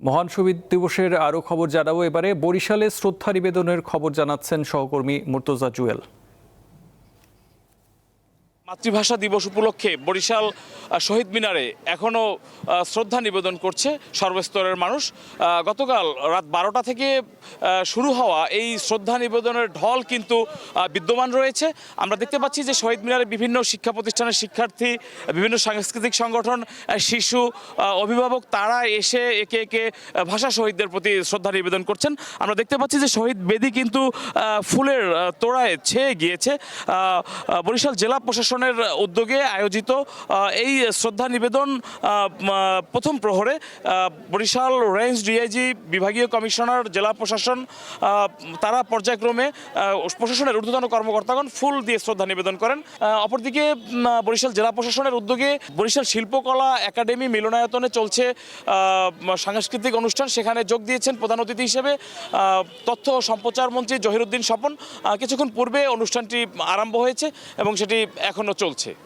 মহান শহীদ দিবসের আরও খবর জানাবো। এবারে বরিশালে শ্রদ্ধা নিবেদনের খবর জানাচ্ছেন সহকর্মী মুর্তজা জুয়েল। মাতৃভাষা দিবস উপলক্ষে বরিশাল শহীদ মিনারে এখনও শ্রদ্ধা নিবেদন করছে সর্বস্তরের মানুষ। গতকাল রাত 12টা থেকে শুরু হওয়া এই শ্রদ্ধা নিবেদনের ঢল কিন্তু বিদ্যমান রয়েছে। আমরা দেখতে পাচ্ছি যে শহীদ মিনারে বিভিন্ন শিক্ষা প্রতিষ্ঠানের শিক্ষার্থী, বিভিন্ন সাংস্কৃতিক সংগঠন, শিশু, অভিভাবক তারা এসে একে একে ভাষা শহীদদের প্রতি শ্রদ্ধা নিবেদন করছেন। আমরা দেখতে পাচ্ছি যে শহীদ বেদি কিন্তু ফুলের তোড়ায় ছেয়ে গিয়েছে। বরিশাল জেলা প্রশাসনের উদ্যোগে আয়োজিত এই শ্রদ্ধা নিবেদন প্রথম প্রহরে বরিশাল রেঞ্জ ডিআইজি, বিভাগীয় কমিশনার, জেলা প্রশাসন তারা পর্যায়ক্রমে প্রশাসনের ঊর্ধ্বতন কর্মকর্তাগণ ফুল দিয়ে শ্রদ্ধা নিবেদন করেন। অপরদিকে বরিশাল জেলা প্রশাসনের উদ্যোগে বরিশাল শিল্পকলা একাডেমি মিলনায়তনে চলছে সাংস্কৃতিক অনুষ্ঠান। সেখানে যোগ দিয়েছেন প্রধান অতিথি হিসেবে তথ্য ও সম্প্রচার মন্ত্রী জহিরুদ্দিন স্বপন। কিছুক্ষণ পূর্বে অনুষ্ঠানটি আরম্ভ হয়েছে এবং সেটি এখনো চলছে।